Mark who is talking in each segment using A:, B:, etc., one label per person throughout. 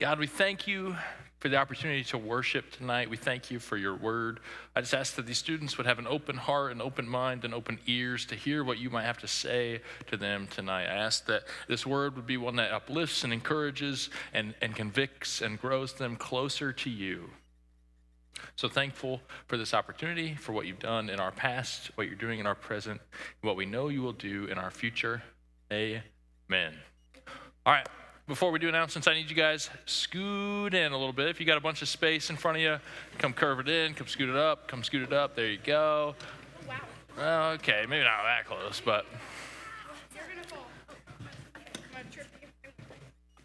A: God, we thank you for the opportunity to worship tonight. We thank you for your word. I just ask that these students would have an open heart, an open mind, and open ears to hear what you might have to say to them tonight. I ask that this word would be one that uplifts and encourages and convicts and grows them closer to you. So thankful for this opportunity, for what you've done in our past, what you're doing in our present, and what we know you will do in our future. Amen. All right. Before we do announcements, I need you guys scoot in a little bit. If you got a bunch of space in front of you, come curve it in, come scoot it up, come scoot it up. There you go. Wow. Okay, maybe not that close, but
B: You're gonna fall. I'm gonna trip you.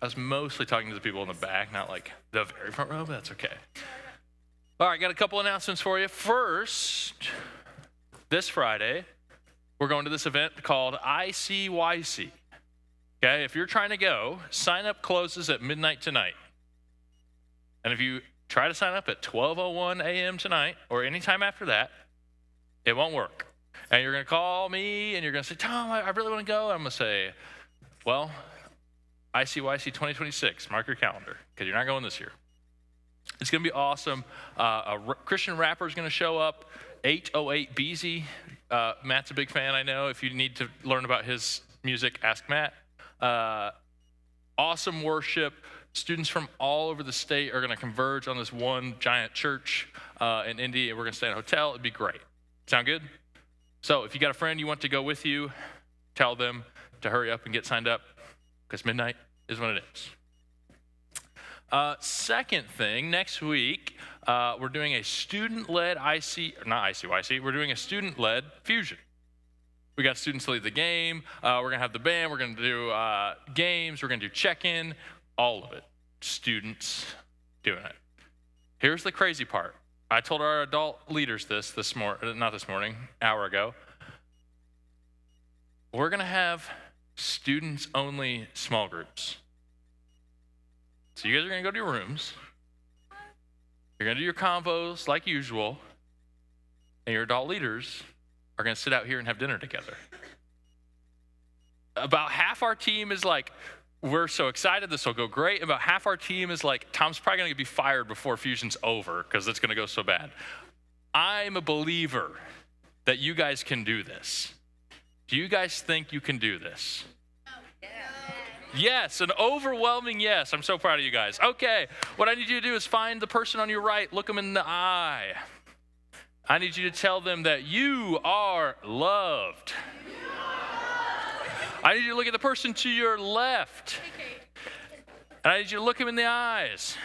A: I was mostly talking to the people in the back, not like the very front row, but that's okay. All right, got a couple announcements for you. First, this Friday, we're going to this event called ICYC. Okay, if you're trying to go, sign up closes at midnight tonight. And if you try to sign up at 12:01 a.m. tonight or any time after that, it won't work. And you're going to call me and you're going to say, Tom, I really want to go. I'm going to say, well, ICYC 2026, mark your calendar because you're not going this year. It's going to be awesome. Christian rapper is going to show up, 808 Beezy. Matt's a big fan, I know. If you need to learn about his music, ask Matt. Awesome worship. Students from all over the state are going to converge on this one giant church in Indy, and we're going to stay in a hotel. It'd be great. Sound good? So if you got a friend you want to go with you, tell them to hurry up and get signed up because midnight is when it is. Second thing, next week, we're doing a student-led we're doing a student-led fusion. We got students to lead the game. We're going to have the band. We're going to do games. We're going to do check-in. All of it. Students doing it. Here's the crazy part. I told our adult leaders an hour ago. We're going to have students-only small groups. So you guys are going to go to your rooms. You're going to do your convos like usual. And your adult leaders are going to sit out here and have dinner together. About half our team is like, we're so excited, this will go great. About half our team is like, Tom's probably going to be fired before Fusion's over because it's going to go so bad. I'm a believer that you guys can do this. Do you guys think you can do this? Yes, an overwhelming yes. I'm so proud of you guys. Okay, what I need you to do is find the person on your right, look them in the eye. I need you to tell them that you are loved. I need you to look at the person to your left. And I need you to look them in the eyes.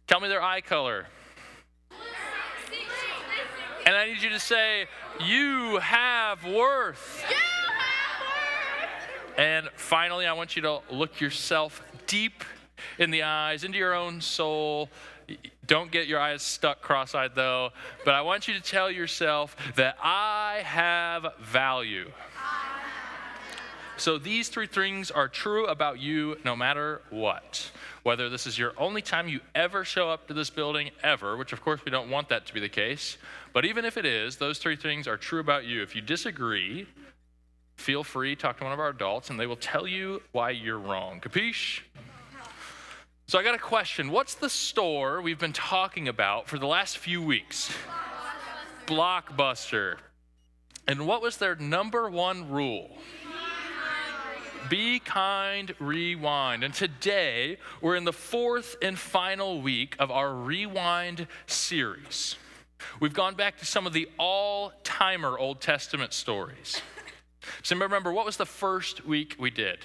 A: Tell me their eye color. And I need you to say, you have worth. And finally, I want you to look yourself deep in the eyes, into your own soul. Don't get your eyes stuck cross-eyed though, but I want you to tell yourself that I have value. So these three things are true about you no matter what. Whether this is your only time you ever show up to this building ever, which of course we don't want that to be the case, but even if it is, those three things are true about you. If you disagree, feel free, talk to one of our adults and they will tell you why you're wrong. Capiche? So I got a question. What's the store we've been talking about for the last few weeks? Blockbuster. And what was their number one rule? Be kind, rewind. And today, we're in the fourth and final week of our Rewind series. We've gone back to some of the all-timer Old Testament stories. So remember, what was the first week we did?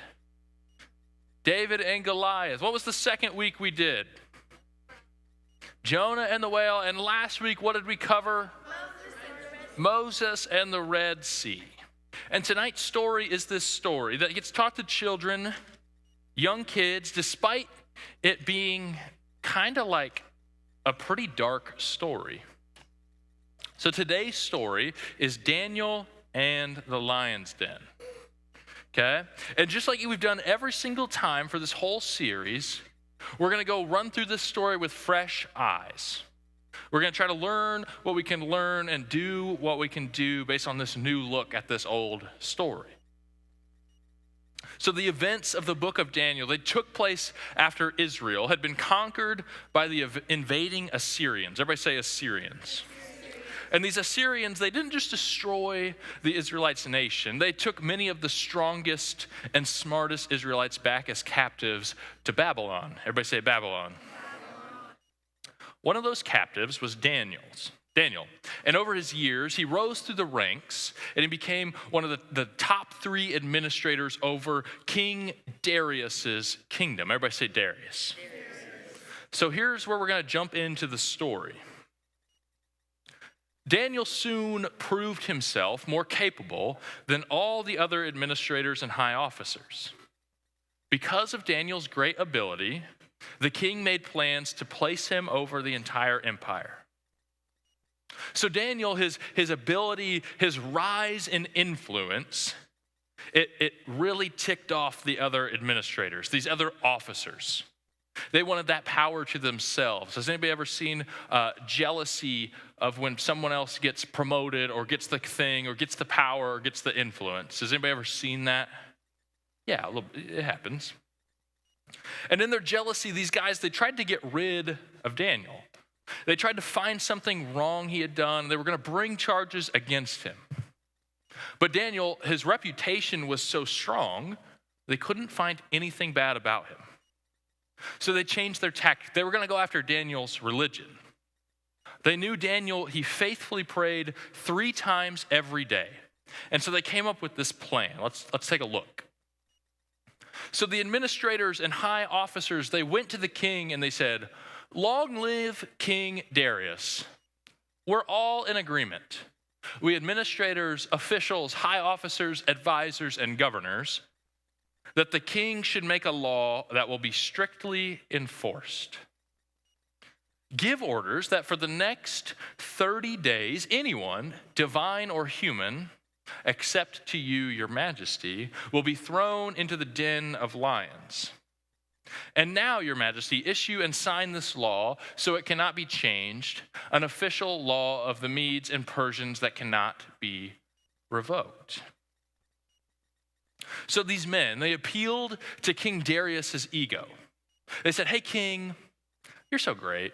A: David and Goliath. What was the second week we did? Jonah and the whale. And last week, what did we cover? Moses and the Red Sea. And tonight's story is this story that gets taught to children, young kids, despite it being kind of like a pretty dark story. So today's story is Daniel and the lion's den. Okay? And just like we've done every single time for this whole series, we're going to go run through this story with fresh eyes. We're going to try to learn what we can learn and do what we can do based on this new look at this old story. So the events of the book of Daniel, they took place after Israel had been conquered by the invading Assyrians. Everybody say Assyrians. And these Assyrians, they didn't just destroy the Israelites' nation. They took many of the strongest and smartest Israelites back as captives to Babylon. Everybody say Babylon. One of those captives was Daniel. And over his years, he rose through the ranks and he became one of the top 3 administrators over King Darius's kingdom. Everybody say Darius. So here's where we're going to jump into the story. Daniel soon proved himself more capable than all the other administrators and high officers. Because of Daniel's great ability, the king made plans to place him over the entire empire. So Daniel, his ability, his rise in influence, it really ticked off the other administrators, these other officers. They wanted that power to themselves. Has anybody ever seen jealousy of when someone else gets promoted or gets the thing or gets the power or gets the influence? Has anybody ever seen that? Yeah, it happens. And in their jealousy, these guys, they tried to get rid of Daniel. They tried to find something wrong he had done. They were going to bring charges against him. But Daniel, his reputation was so strong, they couldn't find anything bad about him. So they changed their tactic. They were going to go after Daniel's religion. They knew Daniel, he faithfully prayed 3 times every day. And so they came up with this plan. Let's take a look. So the administrators and high officers, they went to the king and they said, "Long live King Darius. We're all in agreement. We administrators, officials, high officers, advisors, and governors, that the king should make a law that will be strictly enforced. Give orders that for the next 30 days, anyone, divine or human, except to you, your majesty, will be thrown into the den of lions. And now, your majesty, issue and sign this law so it cannot be changed, an official law of the Medes and Persians that cannot be revoked." So these men, they appealed to King Darius's ego. They said, "Hey, king, you're so great.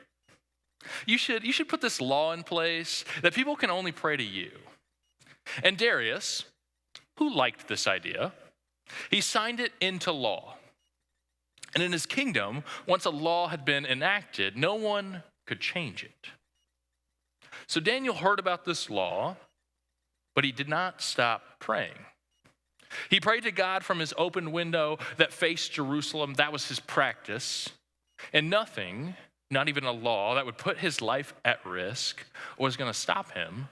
A: You should put this law in place that people can only pray to you." And Darius, who liked this idea, he signed it into law. And in his kingdom, once a law had been enacted, no one could change it. So Daniel heard about this law, but he did not stop praying. He prayed to God from his open window that faced Jerusalem. That was his practice. And nothing, not even a law that would put his life at risk, was going to stop him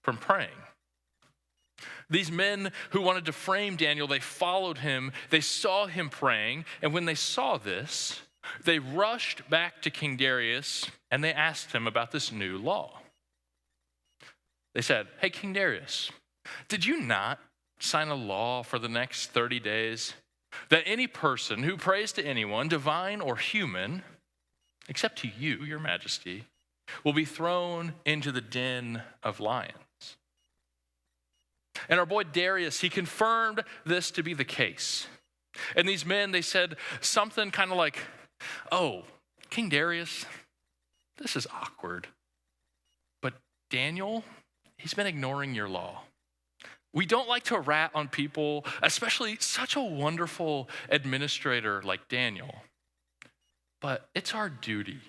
A: from praying. These men who wanted to frame Daniel, they followed him, they saw him praying, and when they saw this, they rushed back to King Darius and they asked him about this new law. They said, "Hey, King Darius, did you not sign a law for the next 30 days that any person who prays to anyone, divine or human, except to you, your majesty, will be thrown into the den of lions?" And our boy Darius, he confirmed this to be the case. And these men, they said something kind of like, "Oh, King Darius, this is awkward. But Daniel, he's been ignoring your law. We don't like to rat on people, especially such a wonderful administrator like Daniel. But it's our duty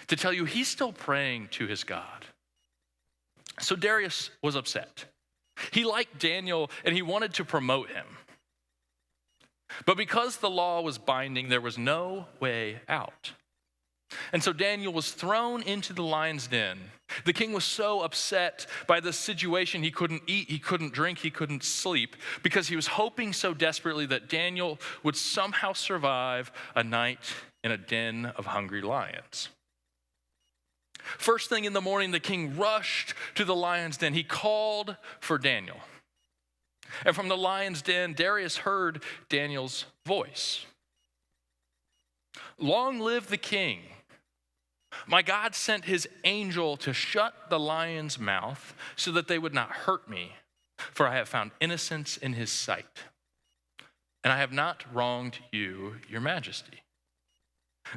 A: to tell you he's still praying to his God." So Darius was upset. He liked Daniel and he wanted to promote him. But because the law was binding, there was no way out. And so Daniel was thrown into the lion's den. The king was so upset by the situation, he couldn't eat, he couldn't drink, he couldn't sleep, because he was hoping so desperately that Daniel would somehow survive a night in a den of hungry lions. First thing in the morning, the king rushed to the lion's den. He called for Daniel. And from the lion's den, Darius heard Daniel's voice. "Long live the king. My God sent his angel to shut the lion's mouth so that they would not hurt me, for I have found innocence in his sight." and I have not wronged you, your majesty."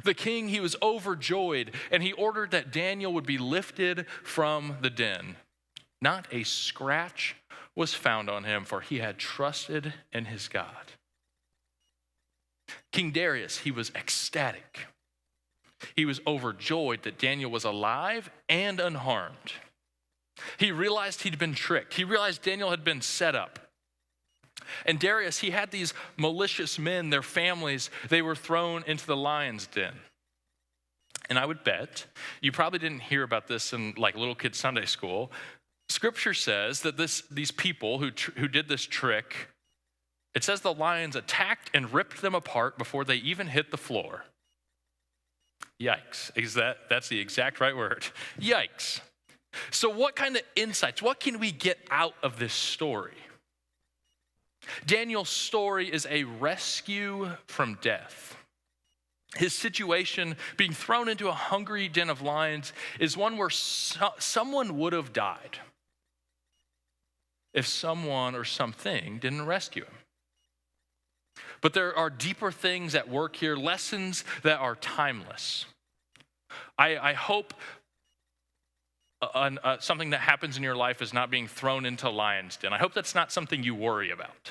A: The king, he was overjoyed, and he ordered that Daniel would be lifted from the den. Not a scratch was found on him, for he had trusted in his God. King Darius, he was ecstatic. He was overjoyed that Daniel was alive and unharmed. He realized he'd been tricked. He realized Daniel had been set up. And Darius, he had these malicious men, their families, they were thrown into the lion's den. And I would bet, you probably didn't hear about this in like little kid Sunday school. Scripture says that these people who did this trick, it says the lions attacked and ripped them apart before they even hit the floor. Yikes. That's the exact right word. Yikes. So what kind of insights, what can we get out of this story? Daniel's story is a rescue from death. His situation, being thrown into a hungry den of lions, is one where someone would have died if someone or something didn't rescue him. But there are deeper things at work here, lessons that are timeless. I hope something that happens in your life is not being thrown into a lion's den. I hope that's not something you worry about.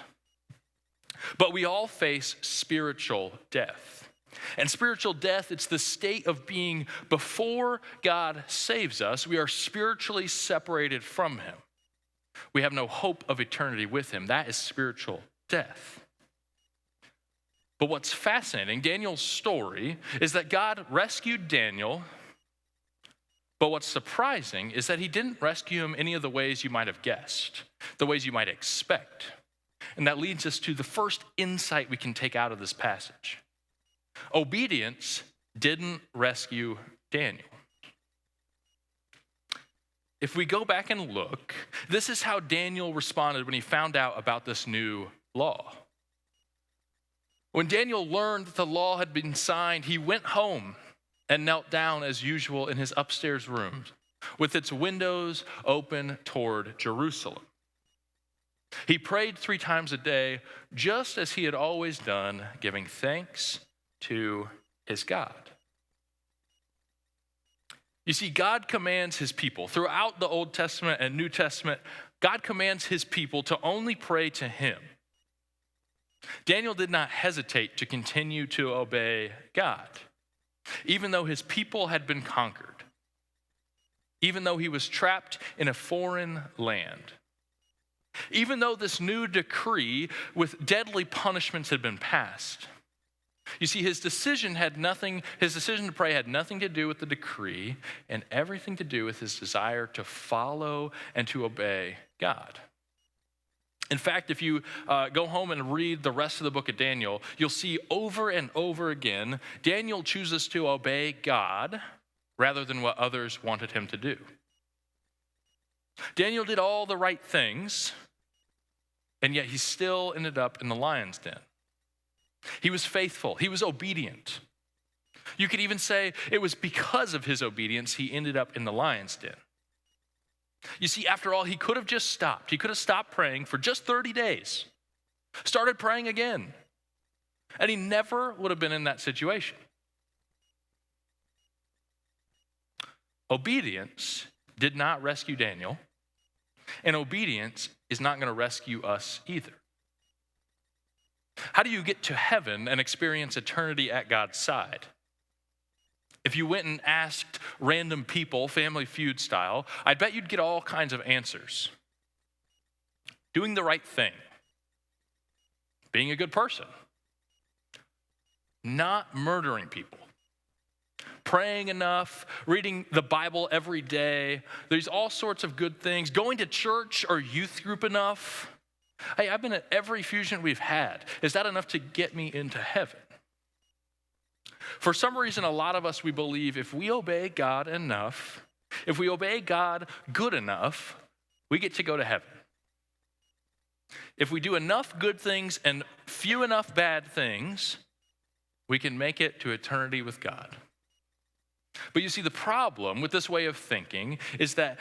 A: But we all face spiritual death. And spiritual death, it's the state of being before God saves us. We are spiritually separated from him. We have no hope of eternity with him. That is spiritual death. But what's fascinating, Daniel's story, is that God rescued Daniel. But what's surprising is that he didn't rescue him any of the ways you might have guessed, the ways you might expect. And that leads us to the first insight we can take out of this passage. Obedience didn't rescue Daniel. If we go back and look, this is how Daniel responded when he found out about this new law. When Daniel learned that the law had been signed, he went home and knelt down as usual in his upstairs room with its windows open toward Jerusalem. He prayed 3 times a day, just as he had always done, giving thanks to his God. You see, God commands his people. Throughout the Old Testament and New Testament, God commands his people to only pray to him. Daniel did not hesitate to continue to obey God, even though his people had been conquered, even though he was trapped in a foreign land, even though this new decree with deadly punishments had been passed. You see, his decision to pray had nothing to do with the decree and everything to do with his desire to follow and to obey God. In fact, if you go home and read the rest of the book of Daniel, you'll see over and over again, Daniel chooses to obey God rather than what others wanted him to do. Daniel did all the right things, and yet he still ended up in the lion's den. He was faithful. He was obedient. You could even say it was because of his obedience he ended up in the lion's den. You see, after all, he could have just stopped. He could have stopped praying for just 30 days, started praying again, and he never would have been in that situation. Obedience did not rescue Daniel, and obedience is not going to rescue us either. How do you get to heaven and experience eternity at God's side? If you went and asked random people, Family Feud style, I'd bet you'd get all kinds of answers. Doing the right thing, being a good person, not murdering people, praying enough, reading the Bible every day. There's all sorts of good things. Going to church or youth group enough. Hey, I've been at every fusion we've had. Is that enough to get me into heaven? For some reason, a lot of us, we believe if we obey God enough, if we obey God good enough, we get to go to heaven. If we do enough good things and few enough bad things, we can make it to eternity with God. But you see, the problem with this way of thinking is that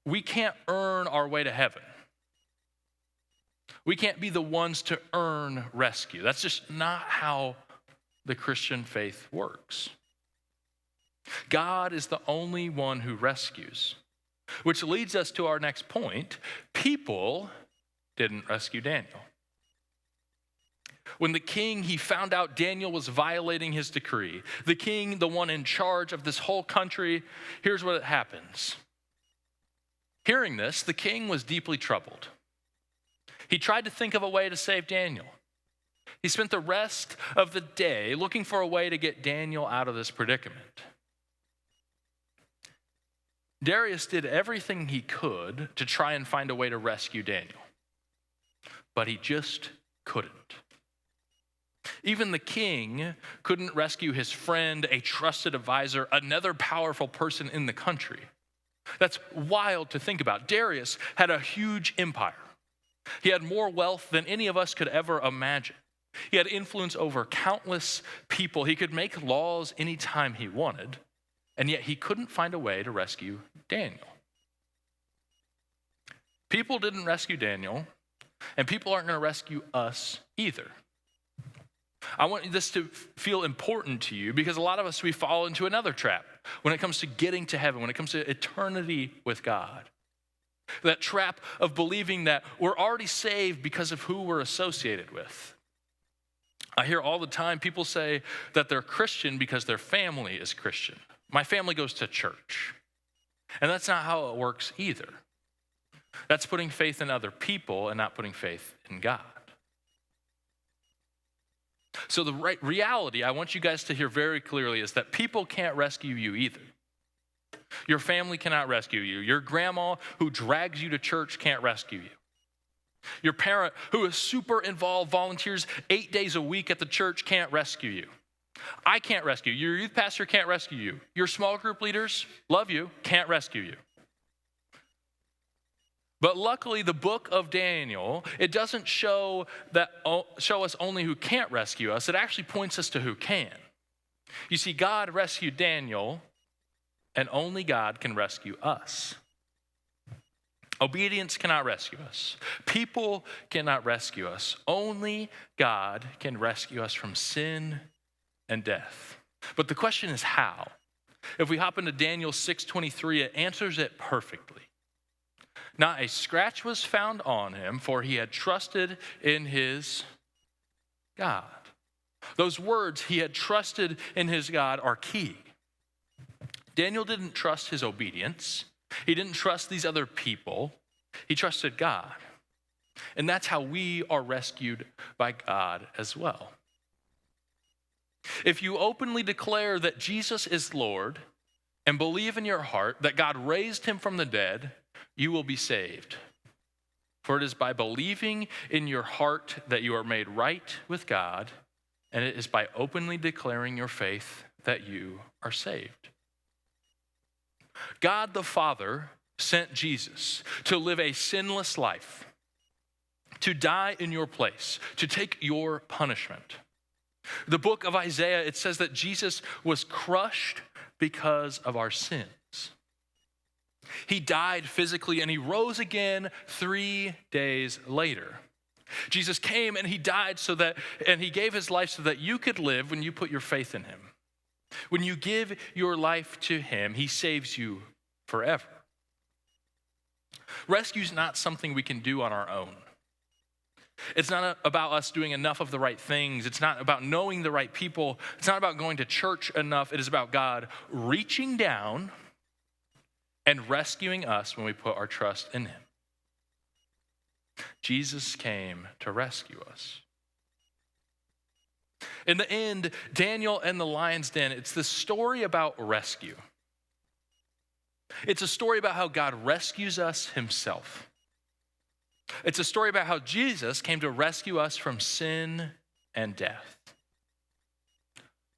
A: we can't earn our way to heaven. We can't be the ones to earn rescue. That's just not how the Christian faith works. God is the only one who rescues, which leads us to our next point. People didn't rescue Daniel. When the king, he found out Daniel was violating his decree, the king, the one in charge of this whole country, here's what happens. Hearing this, the king was deeply troubled. He tried to think of a way to save Daniel. He spent the rest of the day looking for a way to get Daniel out of this predicament. Darius did everything he could to try and find a way to rescue Daniel, but he just couldn't. Even the king couldn't rescue his friend, a trusted advisor, another powerful person in the country. That's wild to think about. Darius had a huge empire. He had more wealth than any of us could ever imagine. He had influence over countless people. He could make laws anytime he wanted, and yet he couldn't find a way to rescue Daniel. People didn't rescue Daniel, and people aren't going to rescue us either. I want this to feel important to you because a lot of us, we fall into another trap when it comes to getting to heaven, when it comes to eternity with God. That trap of believing that we're already saved because of who we're associated with. I hear all the time people say that they're Christian because their family is Christian. My family goes to church. And that's not how it works either. That's putting faith in other people and not putting faith in God. So the reality I want you guys to hear very clearly is that people can't rescue you either. Your family cannot rescue you. Your grandma who drags you to church can't rescue you. Your parent who is super involved, volunteers 8 days a week at the church can't rescue you. I can't rescue you. Your youth pastor can't rescue you. Your small group leaders, love you, can't rescue you. But luckily, the book of Daniel, it doesn't show us only who can't rescue us. It actually points us to who can. You see, God rescued Daniel, and only God can rescue us. Obedience cannot rescue us. People cannot rescue us. Only God can rescue us from sin and death. But the question is how? If we hop into Daniel 6:23, it answers it perfectly. Not a scratch was found on him, for he had trusted in his God. Those words, he had trusted in his God, are key. Daniel didn't trust his obedience. He didn't trust these other people. He trusted God. And that's how we are rescued by God as well. If you openly declare that Jesus is Lord and believe in your heart that God raised him from the dead, you will be saved. For it is by believing in your heart that you are made right with God, and it is by openly declaring your faith that you are saved. God the Father sent Jesus to live a sinless life, to die in your place, to take your punishment. The book of Isaiah, it says that Jesus was crushed because of our sins. He died physically and he rose again 3 days later. Jesus came and he died and he gave his life so that you could live when you put your faith in him. When you give your life to him, he saves you forever. Rescue is not something we can do on our own. It's not about us doing enough of the right things. It's not about knowing the right people. It's not about going to church enough. It is about God reaching down and rescuing us when we put our trust in him. Jesus came to rescue us. In the end, Daniel and the lion's den, it's the story about rescue. It's a story about how God rescues us himself. It's a story about how Jesus came to rescue us from sin and death.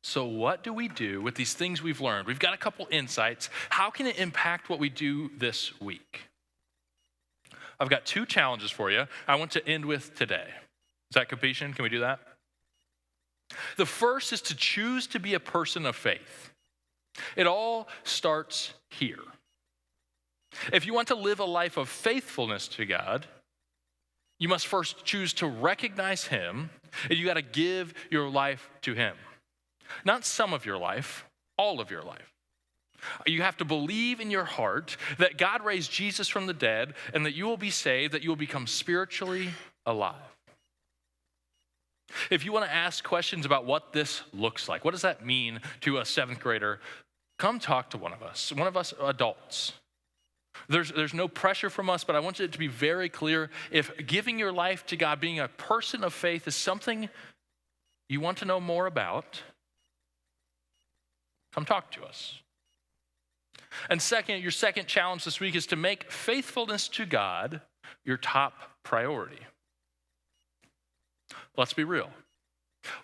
A: So what do we do with these things we've learned? We've got a couple insights. How can it impact what we do this week? I've got 2 challenges for you I want to end with today. Is that completion? Can we do that? The first is to choose to be a person of faith. It all starts here. If you want to live a life of faithfulness to God, You must first choose to recognize him, and you got to give your life to him. Not some of your life, all of your life. You have to believe in your heart that God raised Jesus from the dead and that you will be saved, that you will become spiritually alive. If you want to ask questions about what this looks like, what does that mean to a seventh grader, come talk to one of us adults. There's no pressure from us, but I want it to be very clear. If giving your life to God, being a person of faith is something you want to know more about, come talk to us. And second, your second challenge this week is to make faithfulness to God your top priority. Let's be real.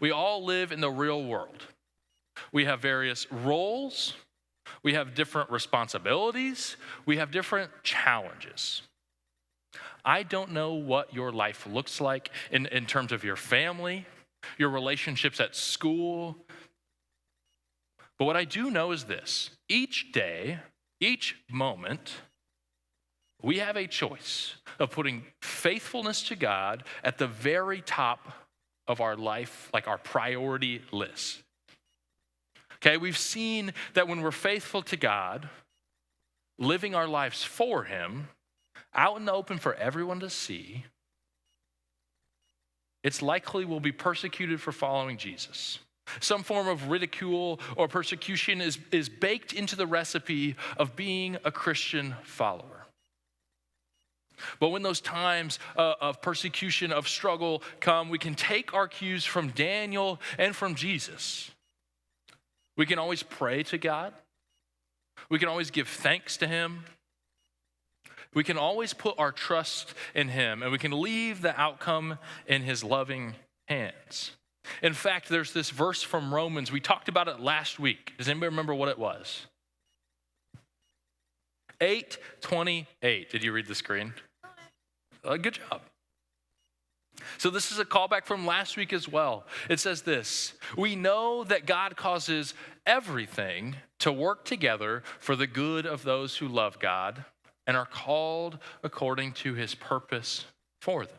A: We all live in the real world. We have various roles. We have different responsibilities. We have different challenges. I don't know what your life looks like in terms of your family, your relationships at school. But what I do know is this: each day, each moment, we have a choice of putting faithfulness to God at the very top of our life, like our priority list. Okay, we've seen that when we're faithful to God, living our lives for him, out in the open for everyone to see, it's likely we'll be persecuted for following Jesus. Some form of ridicule or persecution is baked into the recipe of being a Christian follower. But when those times of persecution, of struggle come, we can take our cues from Daniel and from Jesus. We can always pray to God. We can always give thanks to him. We can always put our trust in him, and we can leave the outcome in his loving hands. In fact, there's this verse from Romans. We talked about it last week. Does anybody remember what it was? 8:28. Did you read the screen? Good job. So this is a callback from last week as well. It says this: we know that God causes everything to work together for the good of those who love God and are called according to his purpose for them.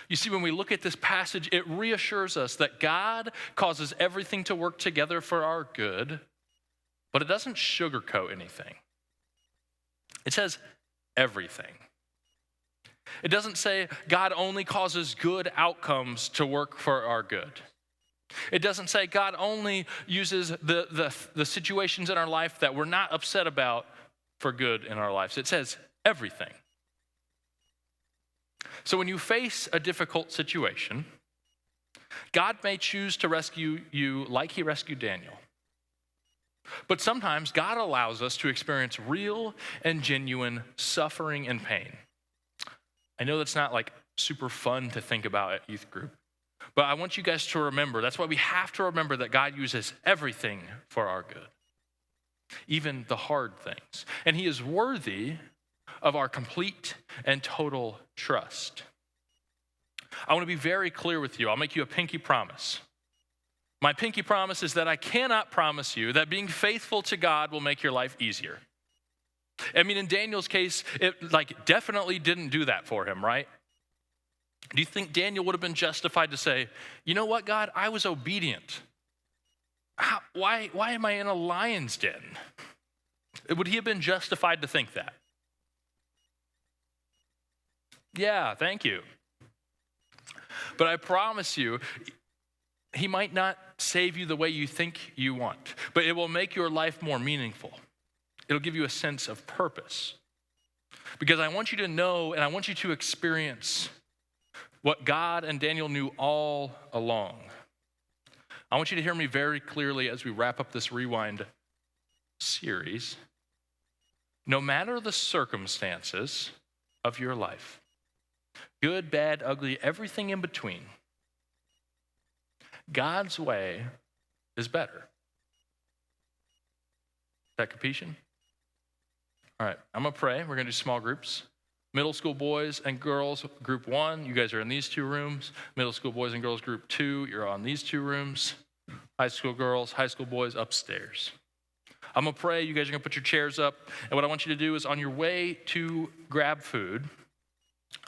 A: You see, when we look at this passage, it reassures us that God causes everything to work together for our good, but it doesn't sugarcoat anything. It says everything. It doesn't say God only causes good outcomes to work for our good. It doesn't say God only uses the situations in our life that we're not upset about for good in our lives. It says everything. So when you face a difficult situation, God may choose to rescue you like he rescued Daniel. But sometimes God allows us to experience real and genuine suffering and pain. I know that's not like super fun to think about at youth group, but I want you guys to remember, that's why we have to remember that God uses everything for our good, even the hard things. And he is worthy of our complete and total trust. I want to be very clear with you. I'll make you a pinky promise. My pinky promise is that I cannot promise you that being faithful to God will make your life easier. I mean, in Daniel's case, it definitely didn't do that for him, right? Do you think Daniel would have been justified to say, you know what, God, I was obedient. Why am I in a lion's den? Would he have been justified to think that? Yeah, thank you. But I promise you, he might not save you the way you think you want, but it will make your life more meaningful. It'll give you a sense of purpose. Because I want you to know and I want you to experience what God and Daniel knew all along. I want you to hear me very clearly as we wrap up this Rewind series. No matter the circumstances of your life, good, bad, ugly, everything in between, God's way is better. Is that capisce? All right, I'm going to pray. We're going to do small groups. Middle school boys and girls, group 1, you guys are in these 2 rooms. Middle school boys and girls, group 2, you're on these 2 rooms. High school girls, high school boys, upstairs. I'm going to pray. You guys are going to put your chairs up. And what I want you to do is on your way to grab food,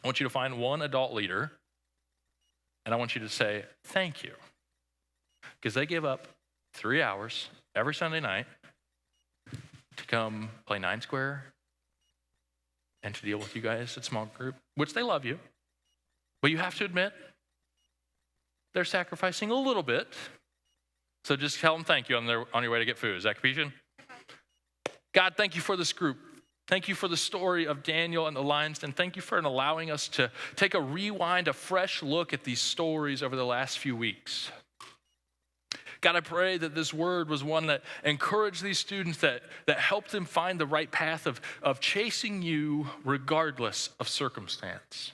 A: I want you to find one adult leader, and I want you to say, thank you. Because they give up 3 hours every Sunday night to come play 9 Square and to deal with you guys at small group, which they love you. But you have to admit, they're sacrificing a little bit. So just tell them thank you on your way to get food. Is that Capuchin? God, thank you for this group. Thank you for the story of Daniel and the lion's den. Thank you for allowing us to take a rewind, a fresh look at these stories over the last few weeks. God, I pray that this word was one that encouraged these students, that helped them find the right path of chasing you regardless of circumstance.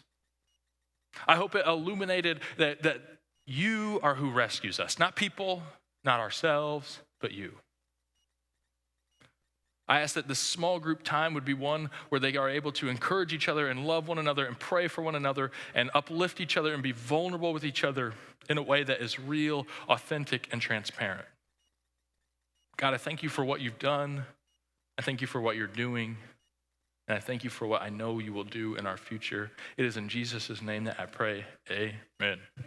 A: I hope it illuminated that you are who rescues us, not people, not ourselves, but you. I ask that this small group time would be one where they are able to encourage each other and love one another and pray for one another and uplift each other and be vulnerable with each other in a way that is real, authentic, and transparent. God, I thank you for what you've done. I thank you for what you're doing. And I thank you for what I know you will do in our future. It is in Jesus' name that I pray. Amen.